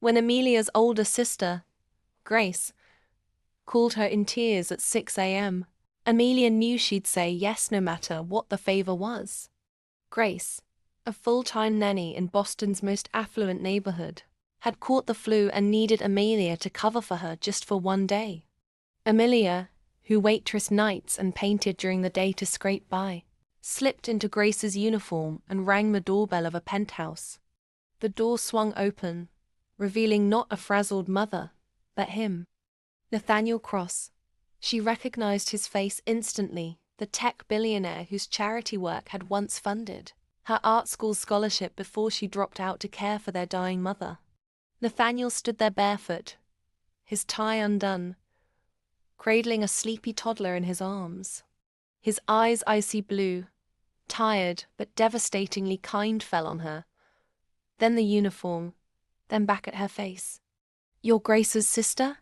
When Amelia's older sister, Grace, called her in tears at 6 a.m., Amelia knew she'd say yes no matter what the favor was. Grace, a full-time nanny in Boston's most affluent neighborhood, had caught the flu and needed Amelia to cover for her just for one day. Amelia, who waitressed nights and painted during the day to scrape by, slipped into Grace's uniform and rang the doorbell of a penthouse. The door swung open, revealing not a frazzled mother, but him. Nathaniel Cross. She recognized his face instantly, the tech billionaire whose charity work had once funded her art school scholarship before she dropped out to care for their dying mother. Nathaniel stood there barefoot, his tie undone, cradling a sleepy toddler in his arms. His eyes icy blue, tired but devastatingly kind, fell on her. Then the uniform, then back at her face. "You're Grace's sister?"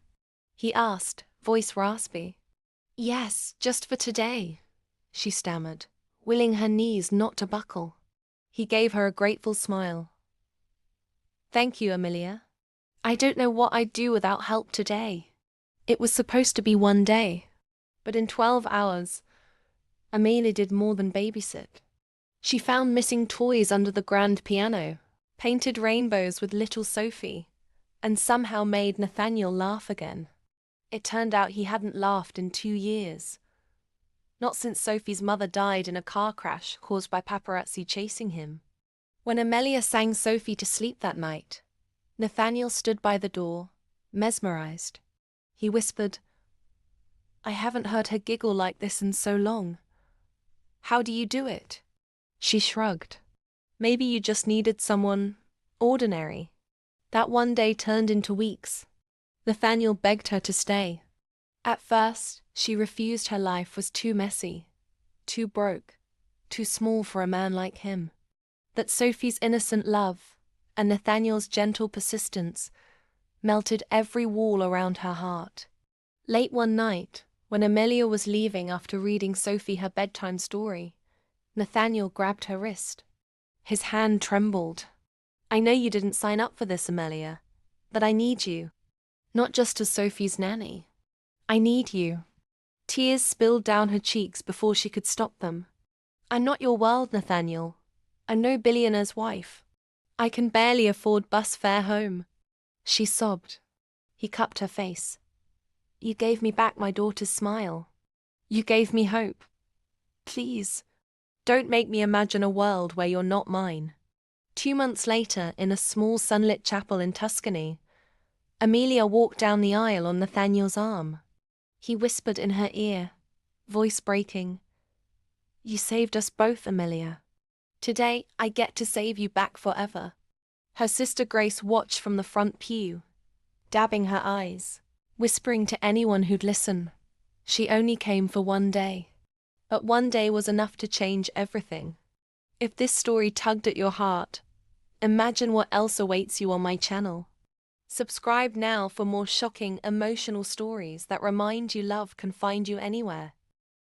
he asked, voice raspy. "Yes, just for today," she stammered, willing her knees not to buckle. He gave her a grateful smile. "Thank you, Amelia. I don't know what I'd do without help today. It was supposed to be one day, but in 12 hours, Amelia did more than babysit. She found missing toys under the grand piano, painted rainbows with little Sophie, and somehow made Nathaniel laugh again. It turned out he hadn't laughed in 2 years. Not since Sophie's mother died in a car crash caused by paparazzi chasing him. When Amelia sang Sophie to sleep that night, Nathaniel stood by the door, mesmerized. He whispered, "I haven't heard her giggle like this in so long. How do you do it?" She shrugged. "Maybe you just needed someone ordinary." That one day turned into weeks. Nathaniel begged her to stay. At first, she refused. Her life was too messy, too broke, too small for a man like him. But Sophie's innocent love and Nathaniel's gentle persistence melted every wall around her heart. Late one night, when Amelia was leaving after reading Sophie her bedtime story, Nathaniel grabbed her wrist. His hand trembled. "I know you didn't sign up for this, Amelia, but I need you. Not just as Sophie's nanny. I need you." Tears spilled down her cheeks before she could stop them. "I'm not your world, Nathaniel. I'm no billionaire's wife. I can barely afford bus fare home." She sobbed. He cupped her face. "You gave me back my daughter's smile. You gave me hope. Please, don't make me imagine a world where you're not mine." 2 months later, in a small sunlit chapel in Tuscany, Amelia walked down the aisle on Nathaniel's arm. He whispered in her ear, voice breaking, "You saved us both, Amelia. Today, I get to save you back forever." Her sister Grace watched from the front pew, dabbing her eyes, whispering to anyone who'd listen, she only came for one day. But one day was enough to change everything. If this story tugged at your heart, imagine what else awaits you on my channel. Subscribe now for more shocking, emotional stories that remind you love can find you anywhere.